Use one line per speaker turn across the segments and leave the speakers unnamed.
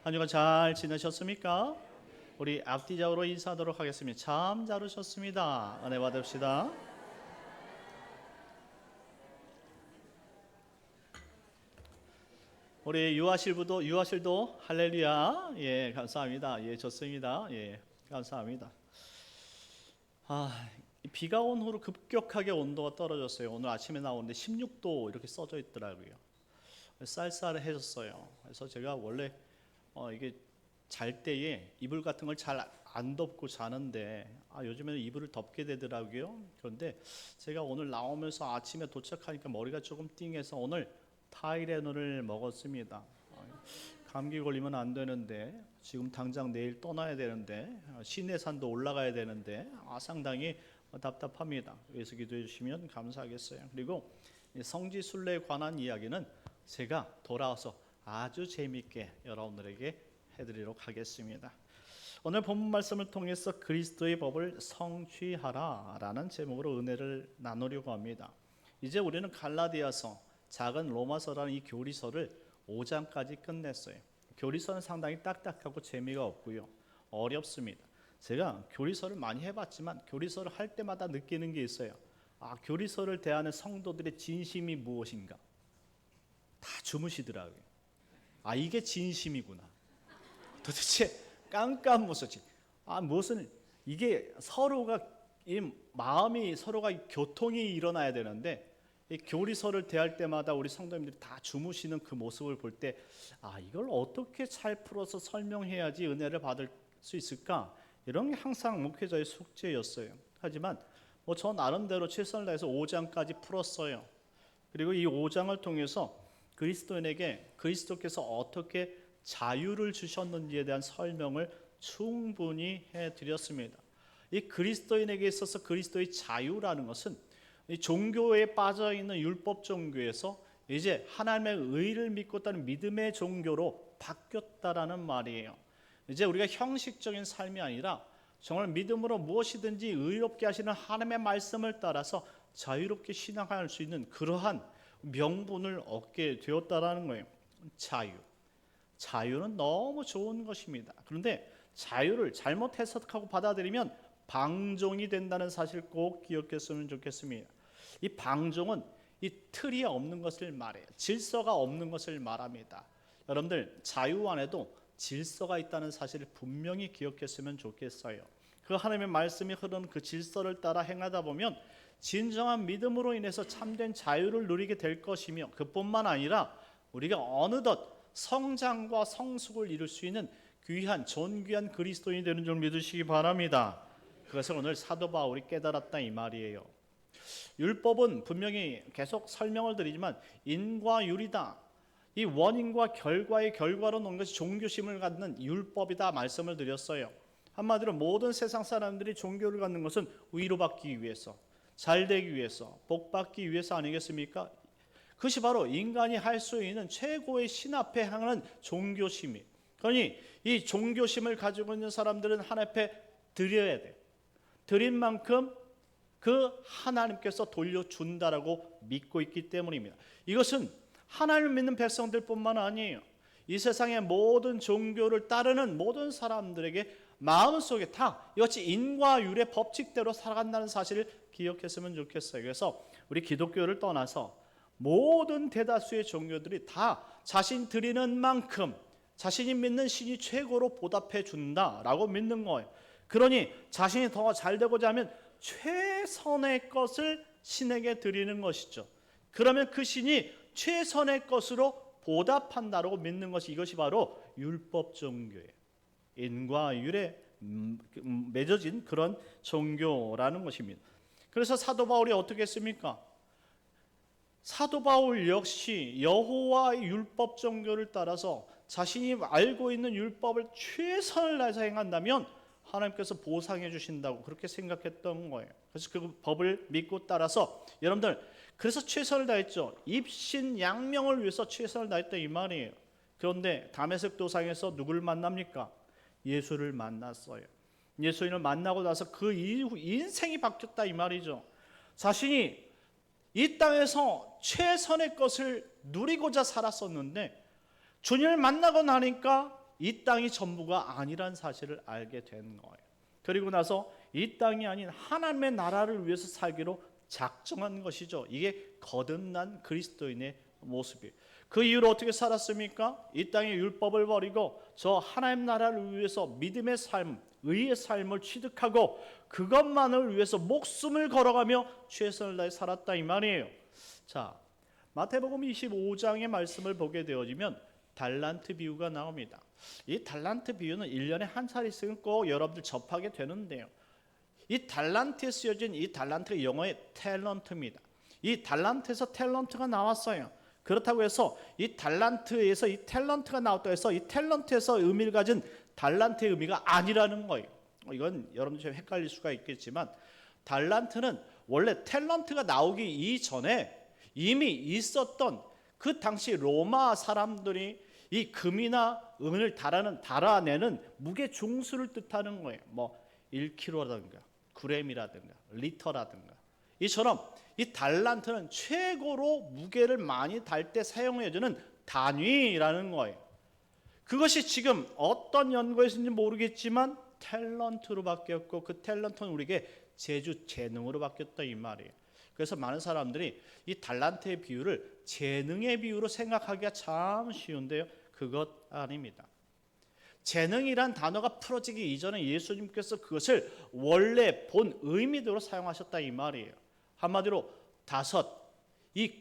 한 주간 잘 지내셨습니까? 우리 앞뒤적으로 인사하도록 하겠습니다. 참 잘 오셨습니다. 은혜 받읍시다. 우리 유아실도 할렐루야. 예, 감사합니다. 예, 좋습니다. 예, 감사합니다. 비가 온 후로 급격하게 온도가 떨어졌어요. 오늘 아침에 나오는데 16도 이렇게 써져 있더라고요. 쌀쌀해졌어요. 그래서 제가 원래 이게 잘 때에 이불 같은 걸 잘 안 덮고 자는데 요즘에는 이불을 덮게 되더라고요. 그런데 제가 오늘 나오면서 아침에 도착하니까 머리가 조금 띵해서 오늘 타이레놀을 먹었습니다. 감기 걸리면 안 되는데 지금 당장 내일 떠나야 되는데 시내산도 올라가야 되는데 상당히 답답합니다. 그래서 기도해 주시면 감사하겠어요. 그리고 성지순례에 관한 이야기는 제가 돌아와서 아주 재미있게 여러분들에게 해드리도록 하겠습니다. 오늘 본문 말씀을 통해서 그리스도의 법을 성취하라 라는 제목으로 은혜를 나누려고 합니다. 이제 우리는 갈라디아서, 작은 로마서라는 이 교리서를 5장까지 끝냈어요. 교리서는 상당히 딱딱하고 재미가 없고요, 어렵습니다. 제가 교리서를 많이 해봤지만 교리서를 할 때마다 느끼는 게 있어요. 교리서를 대하는 성도들의 진심이 무엇인가? 다 주무시더라고요. 이게 진심이구나. 도대체 깜깜무소지. 무슨 이게 서로가 이 마음이 서로가 교통이 일어나야 되는데 이 교리서를 대할 때마다 우리 성도님들이 다 주무시는 그 모습을 볼 때 이걸 어떻게 잘 풀어서 설명해야지 은혜를 받을 수 있을까? 이런 게 항상 목회자의 숙제였어요. 하지만 저 나름대로 최선을 다해서 5장까지 풀었어요. 그리고 이 5장을 통해서 그리스도인에게 그리스도께서 어떻게 자유를 주셨는지에 대한 설명을 충분히 해드렸습니다. 이 그리스도인에게 있어서 그리스도의 자유라는 것은 이 종교에 빠져있는 율법 종교에서 이제 하나님의 의를 믿고 있다는 믿음의 종교로 바뀌었다라는 말이에요. 이제 우리가 형식적인 삶이 아니라 정말 믿음으로 무엇이든지 의롭게 하시는 하나님의 말씀을 따라서 자유롭게 신앙할 수 있는 그러한 명분을 얻게 되었다라는 거예요. 자유는 너무 좋은 것입니다. 그런데 자유를 잘못 해석하고 받아들이면 방종이 된다는 사실을 꼭 기억했으면 좋겠습니다. 이 방종은 이 틀이 없는 것을 말해요. 질서가 없는 것을 말합니다. 여러분들 자유 안에도 질서가 있다는 사실을 분명히 기억했으면 좋겠어요. 그 하나님의 말씀이 흐르는 그 질서를 따라 행하다 보면 진정한 믿음으로 인해서 참된 자유를 누리게 될 것이며, 그뿐만 아니라 우리가 어느덧 성장과 성숙을 이룰 수 있는 귀한 존귀한 그리스도인이 되는 줄 믿으시기 바랍니다. 그것을 오늘 사도 바울이 깨달았다 이 말이에요. 율법은 분명히 계속 설명을 드리지만 인과 율이다. 이 원인과 결과의 결과로 놓은 것이 종교심을 갖는 율법이다 말씀을 드렸어요. 한마디로 모든 세상 사람들이 종교를 갖는 것은 위로받기 위해서, 잘되기 위해서, 복받기 위해서 아니겠습니까? 그것이 바로 인간이 할 수 있는 최고의 신 앞에 향하는 종교심이에요. 그러니 이 종교심을 가지고 있는 사람들은 하나님 앞에 드려야 돼요. 드린 만큼 그 하나님께서 돌려준다라고 믿고 있기 때문입니다. 이것은 하나님을 믿는 백성들뿐만 아니에요. 이 세상의 모든 종교를 따르는 모든 사람들에게 마음속에 다 이것이 인과 율의 법칙대로 살아간다는 사실을 기억했으면 좋겠어요. 그래서 우리 기독교를 떠나서 모든 대다수의 종교들이 다 자신 드리는 만큼 자신이 믿는 신이 최고로 보답해 준다라고 믿는 거예요. 그러니 자신이 더 잘 되고자 하면 최선의 것을 신에게 드리는 것이죠. 그러면 그 신이 최선의 것으로 보답한다라고 믿는 것이, 이것이 바로 율법 종교예요. 인과 율에 맺어진 그런 종교라는 것입니다. 그래서 사도 바울이 어떻게 했습니까? 사도 바울 역시 여호와의 율법 종교를 따라서 자신이 알고 있는 율법을 최선을 다해서 행한다면 하나님께서 보상해 주신다고 그렇게 생각했던 거예요. 그래서 그 법을 믿고 따라서 여러분들 그래서 최선을 다했죠. 입신양명을 위해서 최선을 다했다 이 말이에요. 그런데 다메섹 도상에서 누구를 만납니까? 예수를 만났어요. 예수님을 만나고 나서 그 이후 인생이 바뀌었다 이 말이죠. 자신이 이 땅에서 최선의 것을 누리고자 살았었는데 주님을 만나고 나니까 이 땅이 전부가 아니란 사실을 알게 된 거예요. 그리고 나서 이 땅이 아닌 하나님의 나라를 위해서 살기로 작정한 것이죠. 이게 거듭난 그리스도인의 모습이에요. 그 이후로 어떻게 살았습니까? 이 땅의 율법을 버리고 저 하나님 나라를 위해서 믿음의 삶, 의의 삶을 취득하고 그것만을 위해서 목숨을 걸어가며 최선을 다해 살았다 이 말이에요. 자, 마태복음 25장의 말씀을 보게 되어지면 달란트 비유가 나옵니다. 이 달란트 비유는 1년에 한 차례 있으면 꼭 여러분들 접하게 되는데요. 이 달란트에 쓰여진 이 달란트가 영어의 탤런트입니다. 이 달란트에서 탤런트가 나왔어요. 그렇다고 해서 이 달란트에서 이 탤런트가 나왔다고 해서 이 탤런트에서 의미를 가진 달란트의 의미가 아니라는 거예요. 이건 여러분들 좀 헷갈릴 수가 있겠지만 달란트는 원래 탤런트가 나오기 이전에 이미 있었던 그 당시 로마 사람들이 이 금이나 은을 달아내는 무게 중수를 뜻하는 거예요. 뭐 1kg라든가 g이라든가 리터라든가 이처럼 이 달란트는 최고로 무게를 많이 달 때 사용해주는 단위라는 거예요. 그것이 지금 어떤 연구에서인지 모르겠지만 탤런트로 바뀌었고 그 탤런트는 우리에게 재주, 재능으로 바뀌었다 이 말이에요. 그래서 많은 사람들이 이 달란트의 비유를 재능의 비유로 생각하기가 참 쉬운데요. 그것 아닙니다. 재능이란 단어가 풀어지기 이전에 예수님께서 그것을 원래 본 의미대로 사용하셨다 이 말이에요. 한마디로 이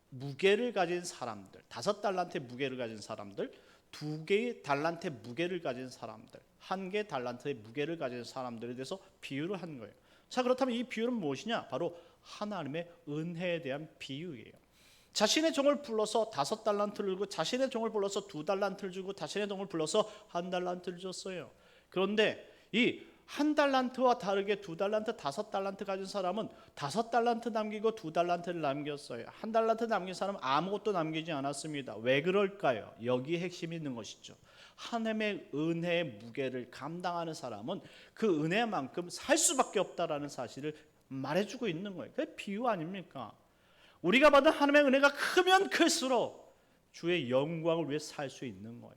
무게를 가진 사람들, 5달란트의 무게를 가진 사람들, 2개의 달란트의 무게를 가진 사람들, 1개의 달란트의 무게를 가진 사람들에 대해서 비유를 한 거예요. 자, 그렇다면 이 비유는 무엇이냐? 바로 하나님의 은혜에 대한 비유예요. 자신의 종을 불러서 5달란트를 주고 자신의 종을 불러서 2달란트를 주고 자신의 종을 불러서 1달란트를 줬어요. 그런데 이 1달란트와 다르게 2달란트, 5달란트 가진 사람은 5달란트 남기고 2달란트를 남겼어요. 1달란트 남긴 사람은 아무것도 남기지 않았습니다. 왜 그럴까요? 여기에 핵심이 있는 것이죠. 하나님의 은혜의 무게를 감당하는 사람은 그 은혜만큼 살 수밖에 없다라는 사실을 말해주고 있는 거예요. 그게 비유 아닙니까? 우리가 받은 하나님의 은혜가 크면 클수록 주의 영광을 위해 살 수 있는 거예요.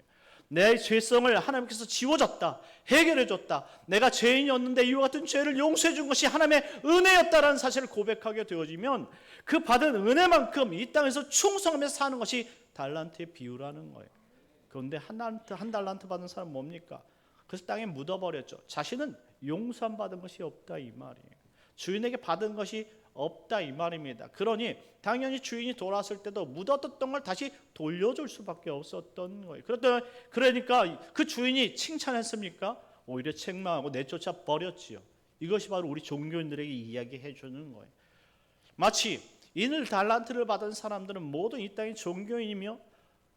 내 죄성을 하나님께서 지워줬다, 해결해줬다, 내가 죄인이었는데 이와 같은 죄를 용서해준 것이 하나님의 은혜였다라는 사실을 고백하게 되어지면 그 받은 은혜만큼 이 땅에서 충성하며 사는 것이 달란트의 비유라는 거예요. 그런데 한 달란트 받은 사람은 뭡니까? 그래서 땅에 묻어버렸죠. 자신은 용서받은 것이 없다 이 말이에요. 주인에게 받은 것이 없다 이 말입니다. 그러니 당연히 주인이 돌아왔을 때도 묻어뒀던 걸 다시 돌려줄 수밖에 없었던 거예요. 그러니까 그 주인이 칭찬했습니까? 오히려 책망하고 내쫓아 버렸지요. 이것이 바로 우리 종교인들에게 이야기해 주는 거예요. 마치 이늘 달란트를 받은 사람들은 모두 이 땅의 종교인이며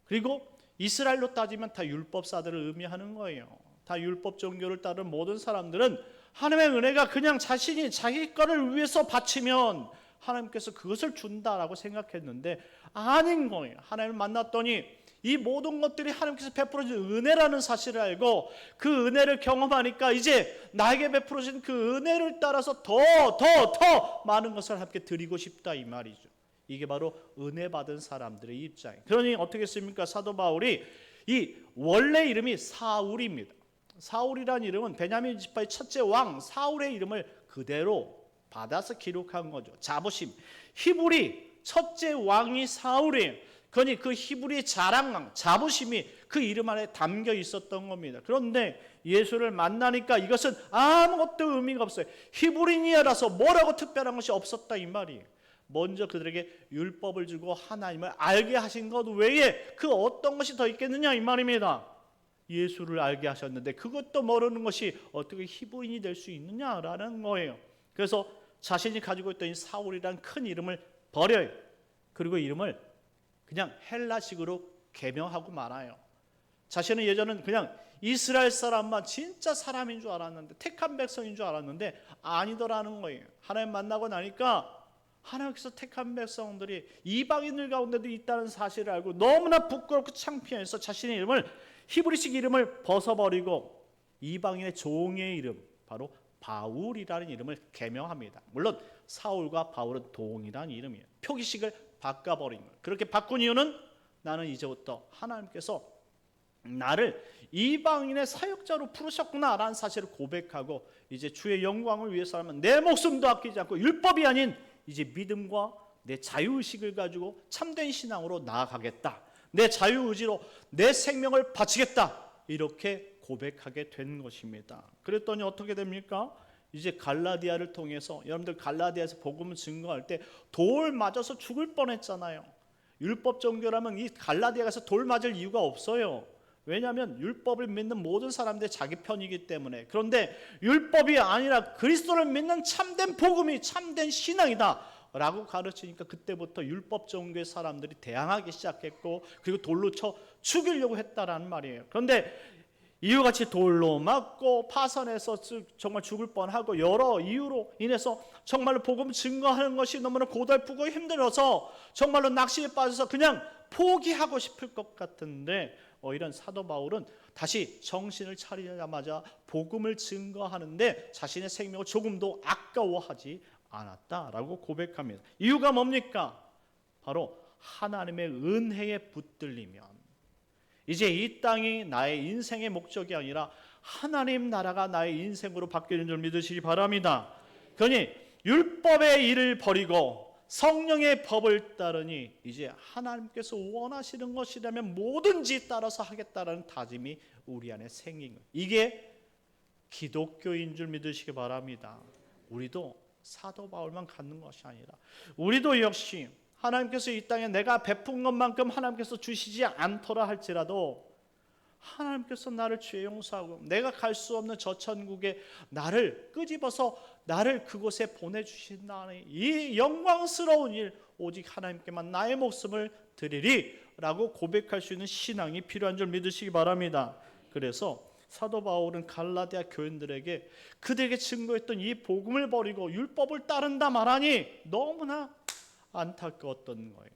그리고 이스라엘로 따지면 다 율법사들을 의미하는 거예요. 다 율법 종교를 따르는 모든 사람들은 하나님의 은혜가 그냥 자신이 자기 거를 위해서 바치면 하나님께서 그것을 준다라고 생각했는데 아닌 거예요. 하나님을 만났더니 이 모든 것들이 하나님께서 베풀어준 은혜라는 사실을 알고 그 은혜를 경험하니까 이제 나에게 베풀어진 그 은혜를 따라서 더 많은 것을 함께 드리고 싶다 이 말이죠. 이게 바로 은혜 받은 사람들의 입장이에요. 그러니 어떻게 했습니까? 사도 바울이 이 원래 이름이 사울입니다. 사울이라는 이름은 베냐민 지파의 첫째 왕 사울의 이름을 그대로 받아서 기록한 거죠. 자부심. 히브리 첫째 왕이 사울이에요. 그러니 그 히브리의 자랑감, 자부심이 그 이름 안에 담겨 있었던 겁니다. 그런데 예수를 만나니까 이것은 아무것도 의미가 없어요. 히브리인이라서 뭐라고 특별한 것이 없었다 이 말이에요. 먼저 그들에게 율법을 주고 하나님을 알게 하신 것 외에 그 어떤 것이 더 있겠느냐 이 말입니다. 예수를 알게 하셨는데 그것도 모르는 것이 어떻게 히브리인이 될 수 있느냐라는 거예요. 그래서 자신이 가지고 있던 이 사울이라는 큰 이름을 버려요. 그리고 이름을 그냥 헬라식으로 개명하고 말아요. 자신은 예전은 그냥 이스라엘 사람만 진짜 사람인 줄 알았는데 택한 백성인 줄 알았는데 아니더라는 거예요. 하나님 만나고 나니까 하나님께서 택한 백성들이 이방인들 가운데도 있다는 사실을 알고 너무나 부끄럽고 창피해서 자신의 이름을 히브리식 이름을 벗어버리고 이방인의 종의 이름 바로 바울이라는 이름을 개명합니다. 물론 사울과 바울은 동일한 이름이에요. 표기식을 바꿔버린 거예요. 그렇게 바꾼 이유는 나는 이제부터 하나님께서 나를 이방인의 사역자로 부르셨구나라는 사실을 고백하고 이제 주의 영광을 위해서라면 내 목숨도 아끼지 않고 율법이 아닌 이제 믿음과 내 자유의식을 가지고 참된 신앙으로 나아가겠다. 내 자유의지로 내 생명을 바치겠다. 이렇게 고백하게 된 것입니다. 그랬더니 어떻게 됩니까? 이제 갈라디아를 통해서 여러분들 갈라디아에서 복음을 증거할 때 돌 맞아서 죽을 뻔했잖아요. 율법 종교라면 이 갈라디아에서 돌 맞을 이유가 없어요. 왜냐하면 율법을 믿는 모든 사람들이 자기 편이기 때문에. 그런데 율법이 아니라 그리스도를 믿는 참된 복음이 참된 신앙이다 라고 가르치니까 그때부터 율법 종교의 사람들이 대항하기 시작했고 그리고 돌로 쳐 죽이려고 했다라는 말이에요. 그런데 이유같이 돌로 맞고 파선해서 정말 죽을 뻔하고 여러 이유로 인해서 정말로 복음 증거하는 것이 너무나 고달프고 힘들어서 정말로 낚시에 빠져서 그냥 포기하고 싶을 것 같은데 이런 사도 바울은 다시 정신을 차리자마자 복음을 증거하는데 자신의 생명을 조금도 아까워하지 않았다라고 고백합니다. 이유가 뭡니까? 바로 하나님의 은혜에 붙들리면 이제 이 땅이 나의 인생의 목적이 아니라 하나님 나라가 나의 인생으로 바뀌는 줄 믿으시기 바랍니다. 그러니 율법의 일을 버리고 성령의 법을 따르니 이제 하나님께서 원하시는 것이라면 뭐든지 따라서 하겠다라는 다짐이 우리 안에 생긴 거예요. 이게 기독교인 줄 믿으시기 바랍니다. 우리도 사도 바울만 갖는 것이 아니라 우리도 역시 하나님께서 이 땅에 내가 베푼 것만큼 하나님께서 주시지 않더라 할지라도 하나님께서 나를 죄 용서하고 내가 갈 수 없는 저 천국에 나를 끄집어서 나를 그곳에 보내주신다는 이 영광스러운 일 오직 하나님께만 나의 목숨을 드리리 라고 고백할 수 있는 신앙이 필요한 줄 믿으시기 바랍니다. 그래서 사도 바울은 갈라디아 교인들에게 그들에게 증거했던 이 복음을 버리고 율법을 따른다 말하니 너무나 안타까웠던 거예요.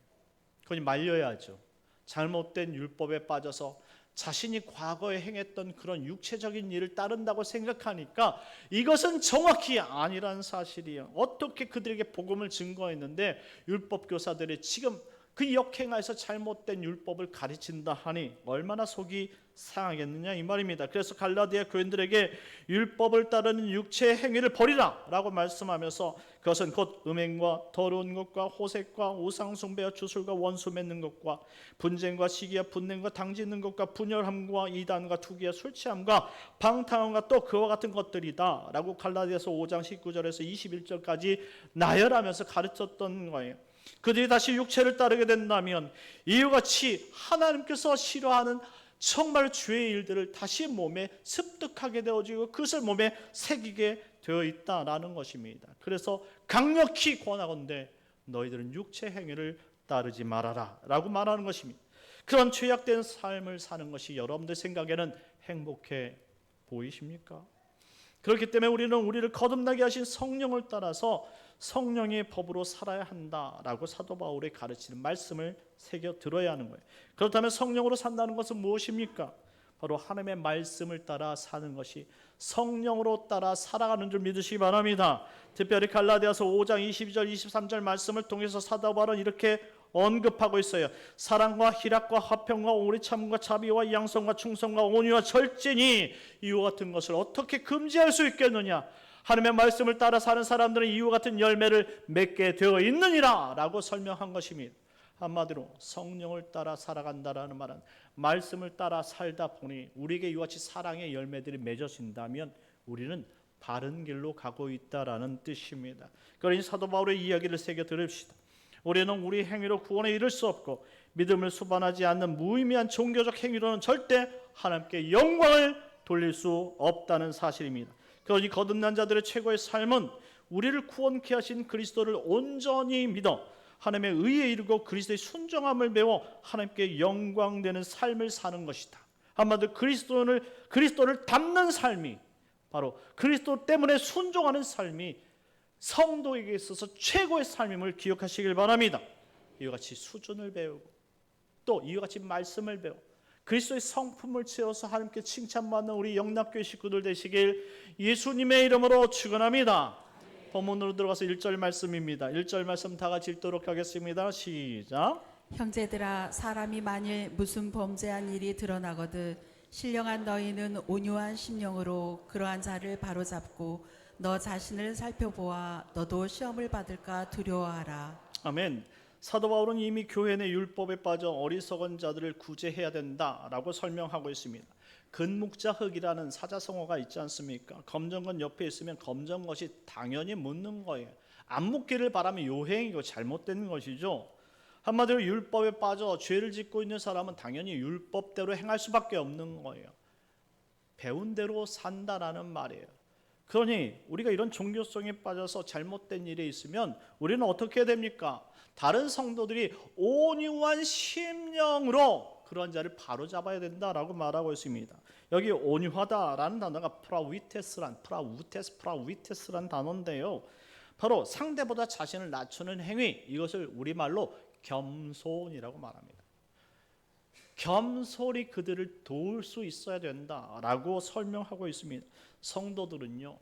그러니 말려야죠. 잘못된 율법에 빠져서 자신이 과거에 행했던 그런 육체적인 일을 따른다고 생각하니까 이것은 정확히 아니라는 사실이에요. 어떻게 그들에게 복음을 증거했는데 율법 교사들이 지금 그 역행하에서 잘못된 율법을 가르친다 하니 얼마나 속이 상하겠느냐 이 말입니다. 그래서 갈라디아 교인들에게 율법을 따르는 육체의 행위를 버리라 라고 말씀하면서 그것은 곧 음행과 더러운 것과 호색과 우상숭배와 주술과 원수 맺는 것과 분쟁과 시기와 분냄과 당짓는 것과 분열함과 이단과 투기와 술취함과 방탕함과 또 그와 같은 것들이다 라고 갈라디아서 5장 19절에서 21절까지 나열하면서 가르쳤던 거예요. 그들이 다시 육체를 따르게 된다면 이유같이 하나님께서 싫어하는 정말 죄의 일들을 다시 몸에 습득하게 되어지고 그것을 몸에 새기게 되어 있다라는 것입니다. 그래서 강력히 권하건대 너희들은 육체 행위를 따르지 말아라 라고 말하는 것입니다. 그런 죄악된 삶을 사는 것이 여러분들 생각에는 행복해 보이십니까? 그렇기 때문에 우리는 우리를 거듭나게 하신 성령을 따라서 성령의 법으로 살아야 한다라고 사도 바울의 가르치는 말씀을 새겨 들어야 하는 거예요. 그렇다면 성령으로 산다는 것은 무엇입니까? 바로 하나님의 말씀을 따라 사는 것이 성령으로 따라 살아가는 줄 믿으시기 바랍니다. 특별히 갈라디아서 5장 22절 23절 말씀을 통해서 사도 바울은 이렇게 언급하고 있어요. 사랑과 희락과 화평과 오래 참음과 자비와 양성과 충성과 온유와 절제니 이와 같은 것을 어떻게 금지할 수 있겠느냐? 하나님의 말씀을 따라 사는 사람들은 이와 같은 열매를 맺게 되어 있느니라 라고 설명한 것입니다. 한마디로 성령을 따라 살아간다라는 말은 말씀을 따라 살다 보니 우리에게 이와 같이 사랑의 열매들이 맺어진다면 우리는 바른 길로 가고 있다라는 뜻입니다. 그러니 사도 바울의 이야기를 새겨 들읍시다. 우리는 우리 행위로 구원에 이를 수 없고 믿음을 수반하지 않는 무의미한 종교적 행위로는 절대 하나님께 영광을 돌릴 수 없다는 사실입니다. 그러니 거듭난 자들의 최고의 삶은 우리를 구원케 하신 그리스도를 온전히 믿어 하나님의 의에 이르고 그리스도의 순종함을 배워 하나님께 영광되는 삶을 사는 것이다. 한마디로 그리스도를 닮는 삶이 바로 그리스도 때문에 순종하는 삶이 성도에게 있어서 최고의 삶임을 기억하시길 바랍니다. 이와 같이 수준을 배우고 또 이와 같이 말씀을 배우고 그리스도의 성품을 채워서 하나님께 칭찬받는 우리 영락교회 식구들 되시길 예수님의 이름으로 축원합니다. 본문으로 들어가서 1절 말씀입니다. 1절 말씀 다 같이 읽도록 하겠습니다. 시작.
형제들아 사람이 만일 무슨 범죄한 일이 드러나거든 신령한 너희는 온유한 심령으로 그러한 자를 바로잡고 너 자신을 살펴보아 너도 시험을 받을까 두려워하라.
아멘. 사도 바울은 이미 교회 내 율법에 빠져 어리석은 자들을 구제해야 된다라고 설명하고 있습니다. 근묵자흑이라는 사자성어가 있지 않습니까? 검정것 옆에 있으면 검정것이 당연히 묻는 거예요. 안 묻기를 바라면 요행이고 잘못된 것이죠. 한마디로 율법에 빠져 죄를 짓고 있는 사람은 당연히 율법대로 행할 수밖에 없는 거예요. 배운 대로 산다라는 말이에요. 그러니 우리가 이런 종교성에 빠져서 잘못된 일에 있으면 우리는 어떻게 해야 됩니까? 다른 성도들이 온유한 심령으로 그런 자를 바로잡아야 된다라고 말하고 있습니다. 여기 온유하다라는 단어가 프라위테스란 단어인데요. 바로 상대보다 자신을 낮추는 행위, 이것을 우리말로 겸손이라고 말합니다. 겸손히 그들을 도울 수 있어야 된다라고 설명하고 있습니다. 성도들은요,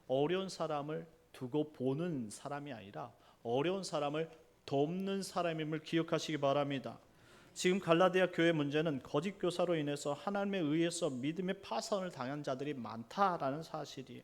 어려운 사람을 두고 보는 사람이 아니라 어려운 사람을 돕는 사람임을 기억하시기 바랍니다. 지금 갈라디아 교회 문제는 거짓 교사로 인해서 하나님에 의해서 믿음의 파선을 당한 자들이 많다라는 사실이에요.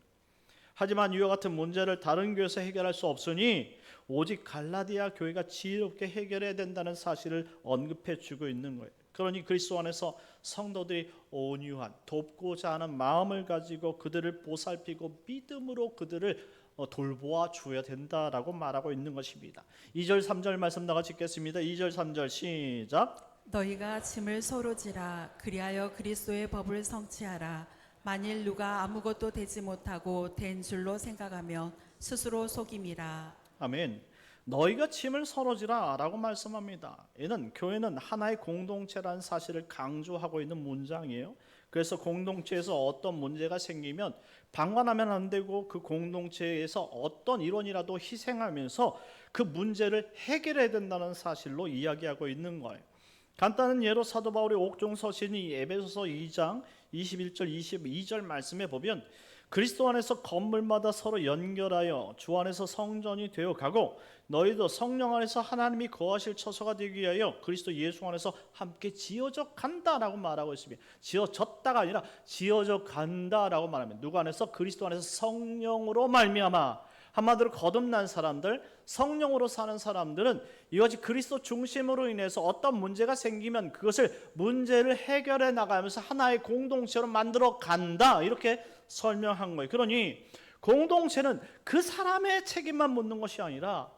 하지만 이와 같은 문제를 다른 교회에서 해결할 수 없으니 오직 갈라디아 교회가 지혜롭게 해결해야 된다는 사실을 언급해 주고 있는 거예요. 그러니 그리스도 안에서 성도들이 온유한 돕고자 하는 마음을 가지고 그들을 보살피고 믿음으로 그들을 돌보아 주어야 된다라고 말하고 있는 것입니다. 2절 3절 말씀 다 같이 읽겠습니다. 2절 3절 시작.
너희가 짐을 서로 지라. 그리하여 그리스도의 법을 성취하라. 만일 누가 아무것도 되지 못하고 된 줄로 생각하면 스스로 속임이라.
아멘. 너희가 짐을 서로 지라 라고 말씀합니다. 이는 교회는 하나의 공동체라는 사실을 강조하고 있는 문장이에요. 그래서 공동체에서 어떤 문제가 생기면 방관하면 안 되고 그 공동체에서 어떤 일원이라도 희생하면서 그 문제를 해결해야 된다는 사실로 이야기하고 있는 거예요. 간단한 예로 사도 바울의 옥중 서신이 에베소서 2장 21절 22절 말씀에 보면 그리스도 안에서 건물마다 서로 연결하여 주 안에서 성전이 되어 가고 너희도 성령 안에서 하나님이 거하실 처소가 되기 위하여 그리스도 예수 안에서 함께 지어져 간다라고 말하고 있습니다. 지어졌다가 아니라 지어져 간다라고 말합니다. 누구 안에서? 그리스도 안에서 성령으로 말미암아. 한마디로 거듭난 사람들, 성령으로 사는 사람들은 이것이 그리스도 중심으로 인해서 어떤 문제가 생기면 그것을 문제를 해결해 나가면서 하나의 공동체로 만들어 간다, 이렇게 설명한 거예요. 그러니 공동체는 그 사람의 책임만 묻는 것이 아니라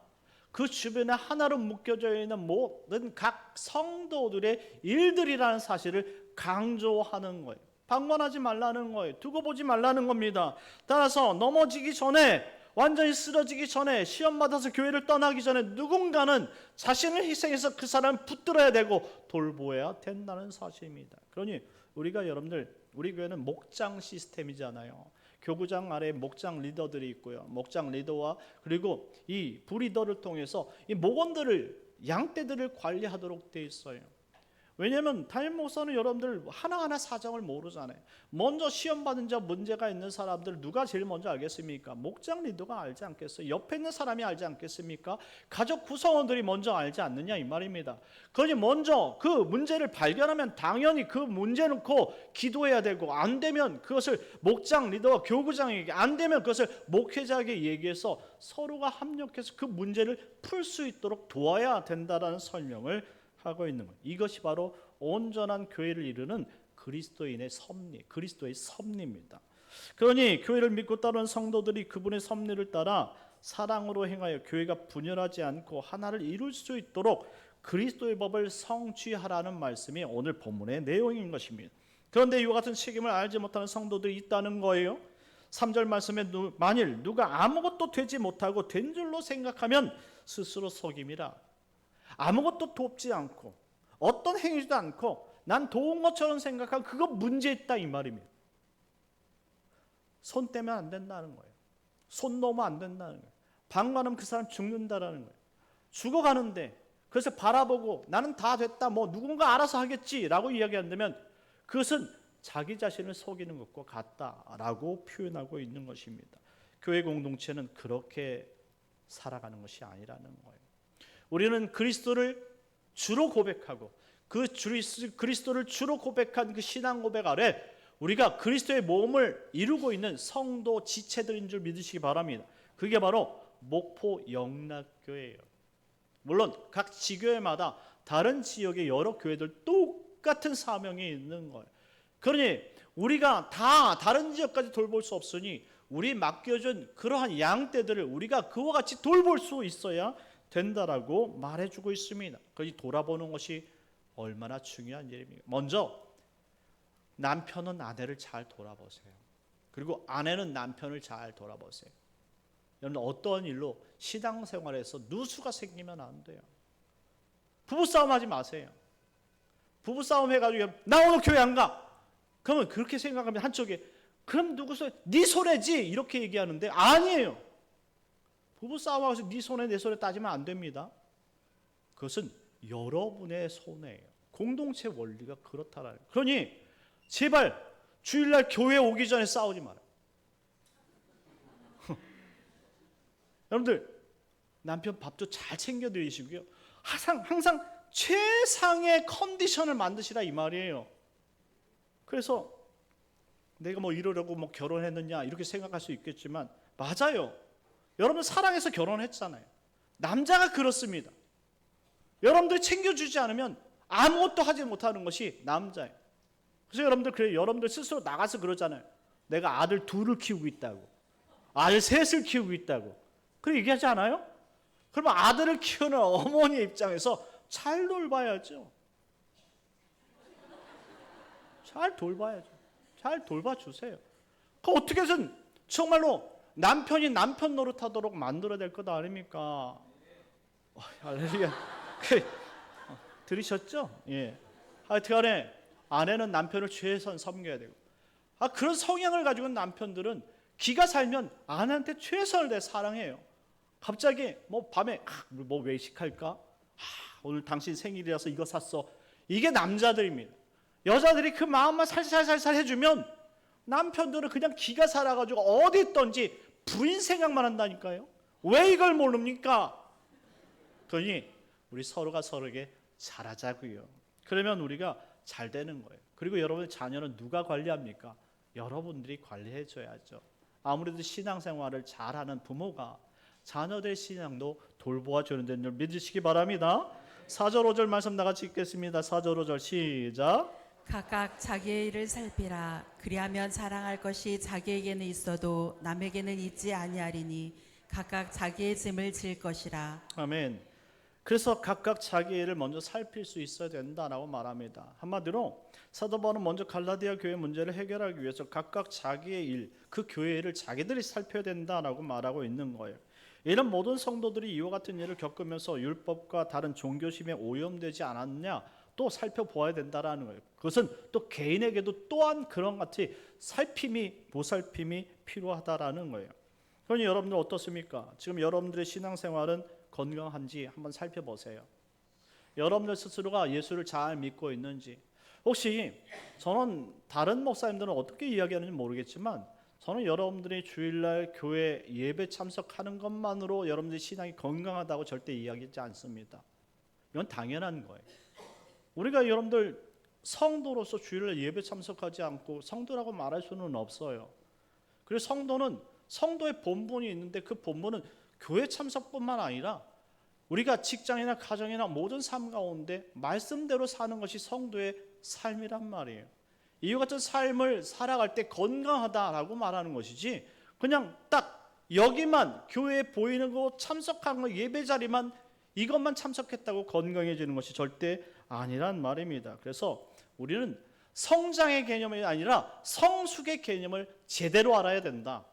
그 주변에 하나로 묶여져 있는 모든 각 성도들의 일들이라는 사실을 강조하는 거예요. 방관하지 말라는 거예요. 두고 보지 말라는 겁니다. 따라서 넘어지기 전에, 완전히 쓰러지기 전에, 시험 받아서 교회를 떠나기 전에 누군가는 자신을 희생해서 그 사람을 붙들어야 되고 돌보아야 된다는 사실입니다. 그러니 우리가 여러분들, 우리 교회는 목장 시스템이잖아요. 교구장 아래에 목장 리더들이 있고요. 목장 리더와 그리고 이 부리더를 통해서 이 목원들을, 양떼들을 관리하도록 돼 있어요. 왜냐하면 담임 목사는 여러분들 하나하나 사정을 모르잖아요. 먼저 시험 받은 자 문제가 있는 사람들 누가 제일 먼저 알겠습니까? 목장 리더가 알지 않겠어요? 옆에 있는 사람이 알지 않겠습니까? 가족 구성원들이 먼저 알지 않느냐 이 말입니다. 그러니 먼저 그 문제를 발견하면 당연히 그 문제 놓고 기도해야 되고, 안 되면 그것을 목장 리더와 교구장에게, 안 되면 그것을 목회자에게 얘기해서 서로가 합력해서 그 문제를 풀 수 있도록 도와야 된다라는 설명을 하고 있는 거예요. 이것이 바로 온전한 교회를 이루는 그리스도인의 섭리, 그리스도의 섭리입니다. 그러니 교회를 믿고 따르는 성도들이 그분의 섭리를 따라 사랑으로 행하여 교회가 분열하지 않고 하나를 이룰 수 있도록 그리스도의 법을 성취하라는 말씀이 오늘 본문의 내용인 것입니다. 그런데 이와 같은 책임을 알지 못하는 성도들이 있다는 거예요. 3절 말씀에 만일 누가 아무것도 되지 못하고 된 줄로 생각하면 스스로 속임이라. 아무것도 돕지 않고 어떤 행위도 않고 난 도운 것처럼 생각하고 그거 문제 있다 이 말입니다. 손 떼면 안 된다는 거예요. 손 놓으면 안 된다는 거예요. 방관하면 그 사람 죽는다라는 거예요. 죽어가는데 그래서 바라보고 나는 다 됐다, 뭐 누군가 알아서 하겠지라고 이야기한다면 그것은 자기 자신을 속이는 것과 같다라고 표현하고 있는 것입니다. 교회 공동체는 그렇게 살아가는 것이 아니라는 거예요. 우리는 그리스도를 주로 고백하고 그 그리스도를 주로 고백한 그 신앙 고백 아래 우리가 그리스도의 몸을 이루고 있는 성도 지체들인 줄 믿으시기 바랍니다. 그게 바로 목포 영락교회예요. 물론 각 지교회마다 다른 지역의 여러 교회들 똑같은 사명이 있는 거예요. 그러니 우리가 다 다른 지역까지 돌볼 수 없으니 우리 맡겨준 그러한 양떼들을 우리가 그와 같이 돌볼 수 있어야 된다라고 말해주고 있습니다. 그러니 돌아보는 것이 얼마나 중요한 일입니까? 먼저 남편은 아내를 잘 돌아보세요. 그리고 아내는 남편을 잘 돌아보세요. 여러분 어떠한 일로 신앙생활에서 누수가 생기면 안 돼요. 부부싸움 하지 마세요. 부부싸움 해가지고 나 오늘 교회 안 가. 그러면 그렇게 생각하면 한쪽에 그럼 누구서 네 손해지 이렇게 얘기하는데 아니에요. 부부싸움하고서 네 손해 내 손해 따지면 안 됩니다. 그것은 여러분의 손해예요. 공동체 원리가 그렇다라는 거예요. 그러니 제발 주일날 교회 오기 전에 싸우지 마라. 여러분들 남편 밥도 잘 챙겨드리시고요. 항상 최상의 컨디션을 만드시라 이 말이에요. 그래서 내가 뭐 이러려고 뭐 결혼했느냐 이렇게 생각할 수 있겠지만 맞아요. 여러분 사랑해서 결혼했잖아요. 남자가 그렇습니다. 여러분들이 챙겨주지 않으면 아무것도 하지 못하는 것이 남자예요. 그래서 여러분들 그래요. 여러분들 스스로 나가서 그러잖아요. 내가 아들 둘을 키우고 있다고, 아들 셋을 키우고 있다고. 그렇게 얘기하지 않아요? 그러면 아들을 키우는 어머니의 입장에서 잘 돌봐야죠. 잘 돌봐야죠. 잘 돌봐주세요. 그 어떻게 해서든 정말로 남편이 남편 노릇하도록 만들어야 될 것 아닙니까? 할렐루야. 들으셨죠? 예. 하여튼간에 아내는 남편을 최선 섬겨야 되고, 그런 성향을 가지고 있는 남편들은 기가 살면 아내한테 최선을 다해 사랑해요. 갑자기 뭐 밤에 뭐 외식할까? 오늘 당신 생일이라서 이거 샀어. 이게 남자들입니다. 여자들이 그 마음만 살살살살 해주면 남편들은 그냥 기가 살아가지고 어디 있던지 부인 생각만 한다니까요. 왜 이걸 모릅니까? 그러니 우리 서로가 서로에게 잘하자고요. 그러면 우리가 잘 되는 거예요. 그리고 여러분의 자녀는 누가 관리합니까? 여러분들이 관리해 줘야죠. 아무래도 신앙생활을 잘하는 부모가 자녀들 신앙도 돌보아 주는 줄 믿으시기 바랍니다. 4절 5절 말씀 나같이 읽겠습니다. 4절 5절 시작.
각각 자기의 일을 살피라. 그리하면 자랑할 것이 자기에게는 있어도 남에게는 있지 아니하리니 각각 자기의 짐을 질 것이라.
아멘. 그래서 각각 자기 일을 먼저 살필 수 있어야 된다라고 말합니다. 한마디로 사도 바울은 먼저 갈라디아 교회 문제를 해결하기 위해서 각각 자기의 일, 그 교회 일을 자기들이 살펴야 된다라고 말하고 있는 거예요. 이런 모든 성도들이 이와 같은 일을 겪으면서 율법과 다른 종교심에 오염되지 않았냐 또 살펴보아야 된다라는 거예요. 그것은 또 개인에게도 또한 그런 같이 보살핌이 필요하다라는 거예요. 그러니 여러분들 어떻습니까? 지금 여러분들의 신앙생활은 건강한지 한번 살펴보세요. 여러분들 스스로가 예수를 잘 믿고 있는지. 혹시 저는 다른 목사님들은 어떻게 이야기하는지 모르겠지만 저는 여러분들이 주일날 교회 예배 참석하는 것만으로 여러분들의 신앙이 건강하다고 절대 이야기하지 않습니다. 이건 당연한 거예요. 우리가 여러분들 성도로서 주일날 예배 참석하지 않고 성도라고 말할 수는 없어요. 그리고 성도는 성도의 본분이 있는데 그 본분은 교회 참석뿐만 아니라 우리가 직장이나 가정이나 모든 삶 가운데 말씀대로 사는 것이 성도의 삶이란 말이에요. 이와 같은 삶을 살아갈 때 건강하다라고 말하는 것이지 그냥 딱 여기만 교회에 보이는 거 참석한 거 예배 자리만 이것만 참석했다고 건강해지는 것이 절대 아니란 말입니다. 그래서 우리는 성장의 개념이 아니라 성숙의 개념을 제대로 알아야 된다.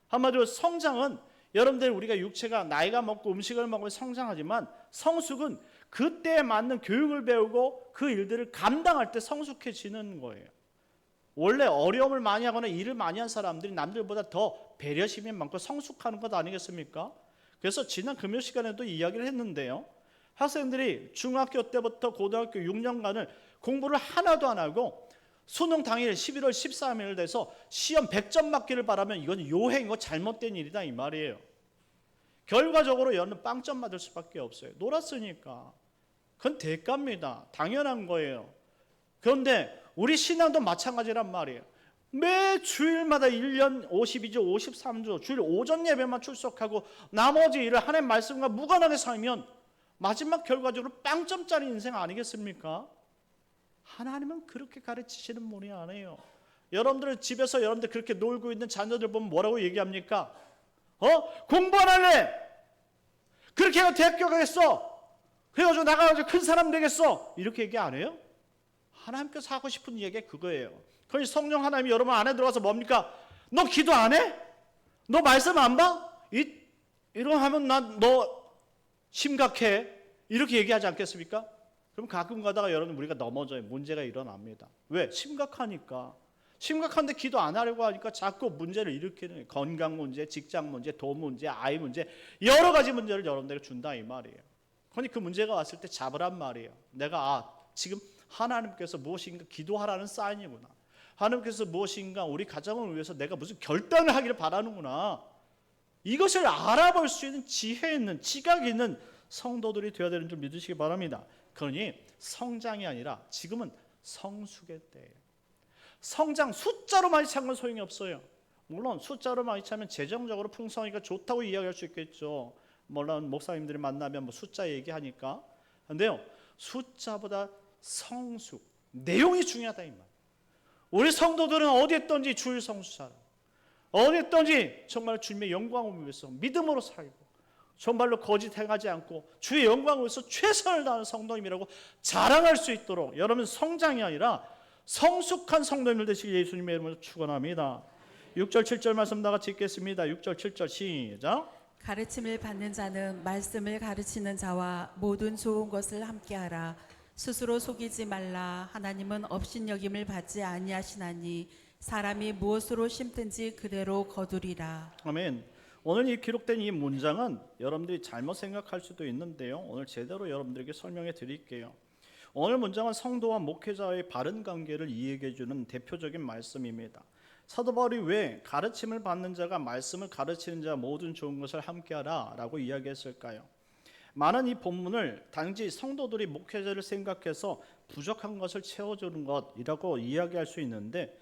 한마디로 성장은 여러분들 우리가 육체가 나이가 먹고 음식을 먹으면 성장하지만 성숙은 그때에 맞는 교육을 배우고 그 일들을 감당할 때 성숙해지는 거예요. 원래 어려움을 많이 하거나 일을 많이 한 사람들이 남들보다 더 배려심이 많고 성숙하는 것 아니겠습니까? 그래서 지난 금요 시간에도 이야기를 했는데요. 학생들이 중학교 때부터 고등학교 6년간을 공부를 하나도 안 하고 수능 당일 11월 13일 돼서 시험 100점 맞기를 바라면 이건 요행이고 잘못된 일이다 이 말이에요. 결과적으로 얘는 빵점 맞을 수밖에 없어요. 놀았으니까. 그건 대가입니다. 당연한 거예요. 그런데 우리 신앙도 마찬가지란 말이에요. 매 주일마다 1년 52주, 53주 주일 오전 예배만 출석하고 나머지 일을 하나님 말씀과 무관하게 살면 마지막 결과적으로 빵점짜리 인생 아니겠습니까? 하나님은 그렇게 가르치시는 분이 아니에요. 여러분들 집에서 여러분들 그렇게 놀고 있는 자녀들 보면 뭐라고 얘기합니까? 공부 안 할래? 그렇게 해서 대학교 가겠어? 그래가지고 나가가지고 큰 사람 되겠어? 이렇게 얘기 안 해요? 하나님께서 하고 싶은 얘기가 그거예요. 그러니 성령 하나님이 여러분 안에 들어가서 뭡니까? 너 기도 안 해? 너 말씀 안 봐? 이런 하면 난 너 심각해. 이렇게 얘기하지 않겠습니까? 그럼 가끔 가다가 여러분 우리가 넘어져요. 문제가 일어납니다. 왜? 심각하니까. 심각한데 기도 안 하려고 하니까 자꾸 문제를 일으키는 거예요. 건강 문제, 직장 문제, 돈 문제, 아이 문제, 여러 가지 문제를 여러분들에게 준다 이 말이에요. 그러니 그 문제가 왔을 때 잡으란 말이에요. 내가 지금 하나님께서 무엇인가 기도하라는 사인이구나. 하나님께서 무엇인가 우리 가정을 위해서 내가 무슨 결단을 하기를 바라는구나. 이것을 알아볼 수 있는 지혜 있는 지각이 있는 성도들이 되어야 되는 줄 믿으시기 바랍니다. 그러니 성장이 아니라 지금은 성숙의 때예요. 성장 숫자로 많이 찬 건 소용이 없어요. 물론 숫자로 많이 차면 재정적으로 풍성하니까 좋다고 이야기할 수 있겠죠. 물론 목사님들이 만나면 뭐 숫자 얘기하니까. 근데요, 숫자보다 성숙, 내용이 중요하다 이 말. 우리 성도들은 어디 있든지 주일 성수하라. 어디 있든지 정말 주님의 영광을 위해서 믿음으로 살고 정말로 거짓 행하지 않고 주의 영광을 위해서 최선을 다하는 성도님이라고 자랑할 수 있도록 여러분 성장이 아니라 성숙한 성도님들 되시길 예수님의 이름으로 축원합니다. 6절 7절 말씀 다 같이 읽겠습니다. 6절 7절 시작.
가르침을 받는 자는 말씀을 가르치는 자와 모든 좋은 것을 함께하라. 스스로 속이지 말라. 하나님은 업신여김을 받지 아니하시나니 사람이 무엇으로 심든지 그대로 거두리라.
아멘. 오늘 이 기록된 이 문장은 여러분들이 잘못 생각할 수도 있는데요. 오늘 제대로 여러분들에게 설명해 드릴게요. 오늘 문장은 성도와 목회자의 바른 관계를 이해해 주는 대표적인 말씀입니다. 사도 바울이 왜 가르침을 받는 자가 말씀을 가르치는 자 모든 좋은 것을 함께하라 라고 이야기했을까요? 많은 이 본문을 단지 성도들이 목회자를 생각해서 부족한 것을 채워주는 것이라고 이야기할 수 있는데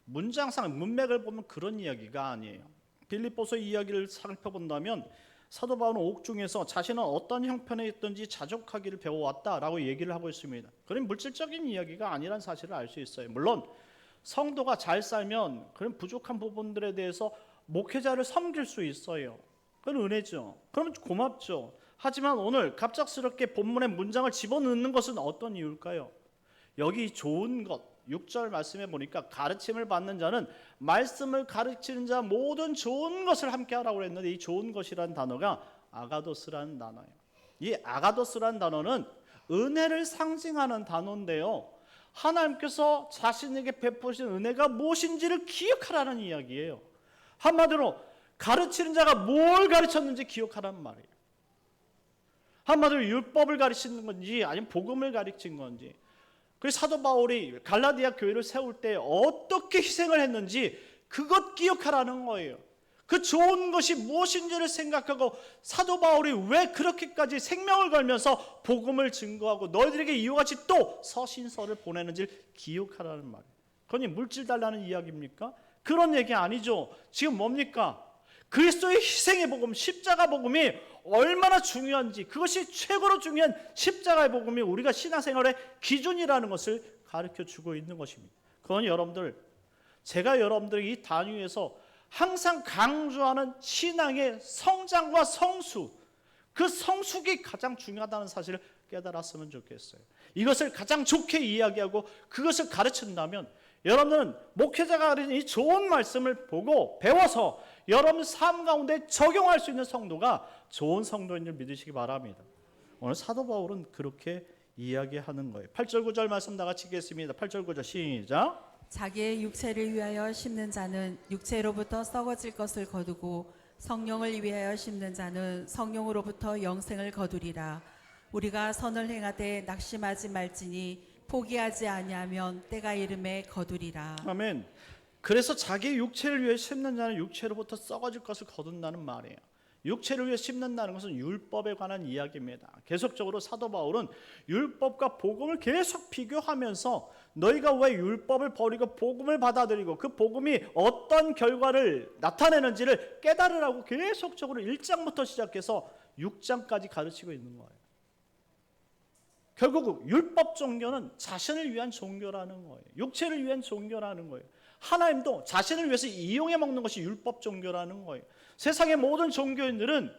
문장상 문맥을 보면 그런 이야기가 아니에요. 빌립보서 이야기를 살펴본다면 사도 바울은 옥중에서 자신은 어떤 형편에 있든지 자족하기를 배워왔다라고 얘기를 하고 있습니다. 그런 물질적인 이야기가 아니라는 사실을 알 수 있어요. 물론 성도가 잘 살면 그런 부족한 부분들에 대해서 목회자를 섬길 수 있어요. 그건 은혜죠. 그러면 고맙죠. 하지만 오늘 갑작스럽게 본문의 문장을 집어넣는 것은 어떤 이유일까요? 여기 좋은 것 6절 말씀에 보니까 가르침을 받는 자는 말씀을 가르치는 자 모든 좋은 것을 함께 하라고 그랬는데 이 좋은 것이라는 단어가 아가도스라는 단어예요. 이 아가도스라는 단어는 은혜를 상징하는 단어인데요. 하나님께서 자신에게 베푸신 은혜가 무엇인지를 기억하라는 이야기예요. 한마디로 가르치는 자가 뭘 가르쳤는지 기억하라는 말이에요. 한마디로 율법을 가르치는 건지 아니면 복음을 가르친 건지. 그래서 사도 바울이 갈라디아 교회를 세울 때 어떻게 희생을 했는지 그것 기억하라는 거예요. 그 좋은 것이 무엇인지를 생각하고 사도 바울이 왜 그렇게까지 생명을 걸면서 복음을 증거하고 너희들에게 이와 같이 또 서신서를 보내는지를 기억하라는 말이에요. 그러니 물질 달라는 이야기입니까? 그런 얘기 아니죠. 지금 뭡니까? 그리스도의 희생의 복음, 십자가 복음이 얼마나 중요한지 그것이 최고로 중요한 십자가의 복음이 우리가 신앙생활의 기준이라는 것을 가르쳐주고 있는 것입니다. 그건 여러분들 제가 여러분들에게 이 단위에서 항상 강조하는 신앙의 성장과 성숙 그 성숙이 가장 중요하다는 사실을 깨달았으면 좋겠어요. 이것을 가장 좋게 이야기하고 그것을 가르친다면 여러분은 목회자가 가르친 이 좋은 말씀을 보고 배워서 여러분 삶 가운데 적용할 수 있는 성도가 좋은 성도인 줄 믿으시기 바랍니다. 오늘 사도 바울은 그렇게 이야기하는 거예요. 8절 9절 말씀 다 같이 읽겠습니다. 8절 9절 시작.
자기의 육체를 위하여 심는 자는 육체로부터 썩어질 것을 거두고 성령을 위하여 심는 자는 성령으로부터 영생을 거두리라. 우리가 선을 행하되 낙심하지 말지니 포기하지 아니하면 때가 이름에 거두리라.
아멘. 그래서 자기의 육체를 위해 심는 자는 육체로부터 썩어질 것을 거둔다는 말이에요. 육체를 위해 심는다는 것은 율법에 관한 이야기입니다. 계속적으로 사도 바울은 율법과 복음을 계속 비교하면서 너희가 왜 율법을 버리고 복음을 받아들이고 그 복음이 어떤 결과를 나타내는지를 깨달으라고 계속적으로 1장부터 시작해서 6장까지 가르치고 있는 거예요. 결국 율법 종교는 자신을 위한 종교라는 거예요. 육체를 위한 종교라는 거예요. 하나님도 자신을 위해서 이용해 먹는 것이 율법 종교라는 거예요. 세상의 모든 종교인들은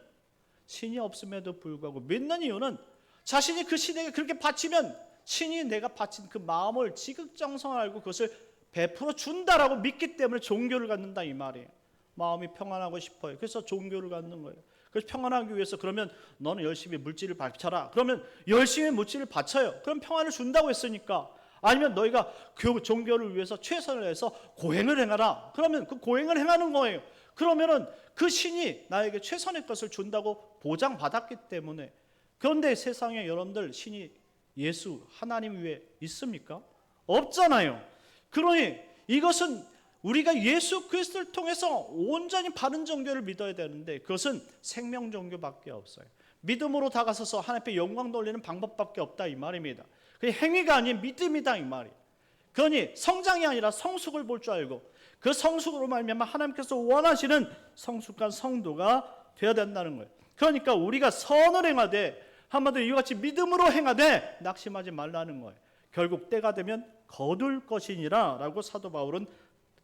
신이 없음에도 불구하고 믿는 이유는 자신이 그 신에게 그렇게 바치면 신이 내가 바친 그 마음을 지극정성을 알고 그것을 베풀어 준다라고 믿기 때문에 종교를 갖는다 이 말이에요. 마음이 평안하고 싶어요. 그래서 종교를 갖는 거예요. 그래서 평안하기 위해서 그러면 너는 열심히 물질을 바쳐라. 그러면 열심히 물질을 바쳐요. 그럼 평안을 준다고 했으니까. 아니면 너희가 그 종교를 위해서 최선을 해서 고행을 행하라. 그러면 그 고행을 행하는 거예요. 그러면은 그 신이 나에게 최선의 것을 준다고 보장받았기 때문에. 그런데 세상에 여러분들 신이 예수 하나님 위에 있습니까? 없잖아요. 그러니 이것은 우리가 예수 그리스도를 통해서 온전히 바른 종교를 믿어야 되는데 그것은 생명 종교밖에 없어요. 믿음으로 다가서서 하나님 앞에 영광 돌리는 방법밖에 없다 이 말입니다. 그 행위가 아닌 믿음이다 이 말이에요. 그러니 성장이 아니라 성숙을 볼 줄 알고 그 성숙으로 말미암아 하나님께서 원하시는 성숙한 성도가 되어야 된다는 거예요. 그러니까 우리가 선을 행하되 한마디로 이와 같이 믿음으로 행하되 낙심하지 말라는 거예요. 결국 때가 되면 거둘 것이니라 라고 사도 바울은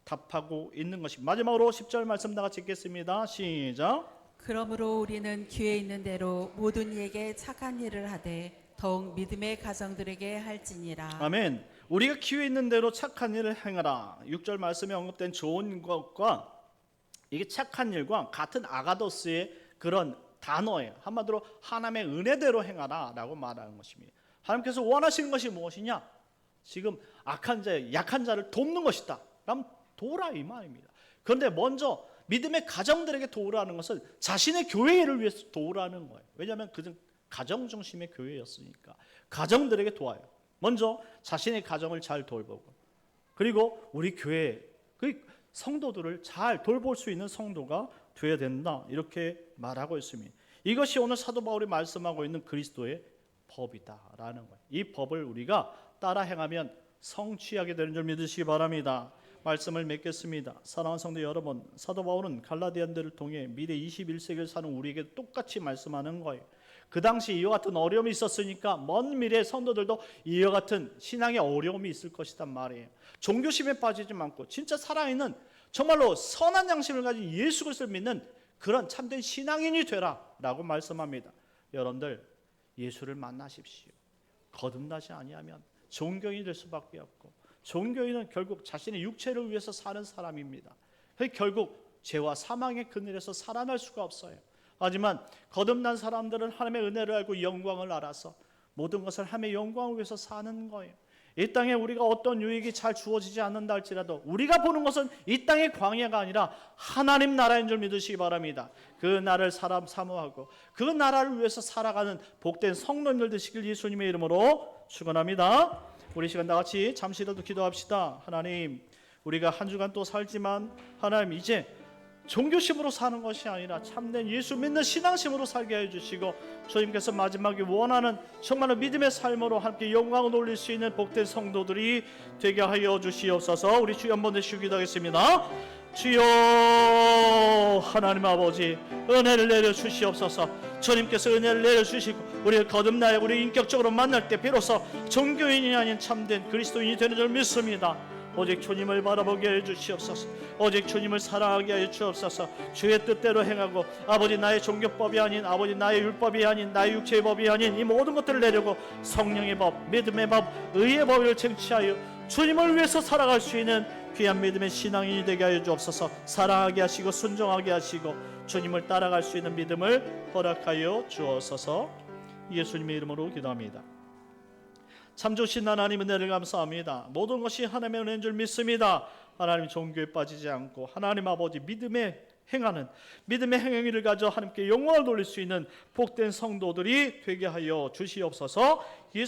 답하고 있는 것입니다. 마지막으로 10절 말씀 다 같이 읽겠습니다. 시작.
그러므로 우리는 기회 있는 대로 모든 이에게 착한 일을 하되 더욱 믿음의 가정들에게 할지니라.
아멘. 우리가 기회 있는 대로 착한 일을 행하라. 6절 말씀에 언급된 좋은 것과 이게 착한 일과 같은 아가도스의 그런 단어예요. 한마디로 하나님의 은혜대로 행하라 라고 말하는 것입니다. 하나님께서 원하시는 것이 무엇이냐? 지금 악한 자, 약한 자를 돕는 것이다. 그럼 도우라 이 말입니다. 그런데 먼저 믿음의 가정들에게 도우라는 것은 자신의 교회를 위해서 도우라는 거예요. 왜냐하면 그는 가정 중심의 교회였으니까 가정들에게 도와요. 먼저 자신의 가정을 잘 돌보고 그리고 우리 교회 그 성도들을 잘 돌볼 수 있는 성도가 되어야 된다 이렇게 말하고 있습니다. 이것이 오늘 사도 바울이 말씀하고 있는 그리스도의 법이다라는 거예요. 이 법을 우리가 따라 행하면 성취하게 되는 줄 믿으시기 바랍니다. 말씀을 맺겠습니다. 사랑하는 성도 여러분, 사도 바울은 갈라디아인들을 통해 미래 21세기를 사는 우리에게 똑같이 말씀하는 거예요. 그 당시 이와 같은 어려움이 있었으니까 먼 미래의 성도들도 이와 같은 신앙의 어려움이 있을 것이란 말이에요. 종교심에 빠지지 않고 진짜 살아있는 정말로 선한 양심을 가진 예수 그리스도를 믿는 그런 참된 신앙인이 되라 라고 말씀합니다. 여러분들 예수를 만나십시오. 거듭나지 아니하면 종교인이 될 수밖에 없고 종교인은 결국 자신의 육체를 위해서 사는 사람입니다. 결국 죄와 사망의 그늘에서 살아날 수가 없어요. 하지만 거듭난 사람들은 하나님의 은혜를 알고 영광을 알아서 모든 것을 하나님의 영광을 위해서 사는 거예요. 이 땅에 우리가 어떤 유익이 잘 주어지지 않는다 할지라도 우리가 보는 것은 이 땅의 광야가 아니라 하나님 나라인 줄 믿으시기 바랍니다. 그 나라를 사모하고 그 나라를 위해서 살아가는 복된 성도님들 되시길 예수님의 이름으로 축원합니다. 우리 시간 다 같이 잠시라도 기도합시다. 하나님, 우리가 한 주간 또 살지만 하나님 이제 종교심으로 사는 것이 아니라 참된 예수 믿는 신앙심으로 살게 해주시고 주님께서 마지막에 원하는 정말로 믿음의 삶으로 함께 영광을 올릴 수 있는 복된 성도들이 되게 하여 주시옵소서. 우리 주여 한번 되시고 기도하겠습니다. 주여 하나님 아버지 은혜를 내려주시옵소서. 주님께서 은혜를 내려주시고 우리를 거듭나야 우리 인격적으로 만날 때 비로소 종교인이 아닌 참된 그리스도인이 되는 줄 믿습니다. 오직 주님을 바라보게 해주시옵소서. 오직 주님을 사랑하게 해주시옵소서. 주의 뜻대로 행하고 아버지 나의 종교법이 아닌 아버지 나의 율법이 아닌 나의 육체의 법이 아닌 이 모든 것들을 내려고 성령의 법, 믿음의 법, 의의 법을 쟁취하여 주님을 위해서 살아갈 수 있는 귀한 믿음의 신앙인이 되게 하여 주옵소서. 사랑하게 하시고 순종하게 하시고 주님을 따라갈 수 있는 믿음을 허락하여 주옵소서. 예수님의 이름으로 기도합니다. 참 좋으신 하나님 은혜를 감사합니다. 모든 것이 하나님의 은혜인 줄 믿습니다. 하나님 종교에 빠지지 않고 하나님 아버지 믿음의 행하는 믿음의 행위를 가져 하나님께 영광을 돌릴 수 있는 복된 성도들이 되게 하여 주시옵소서. 예수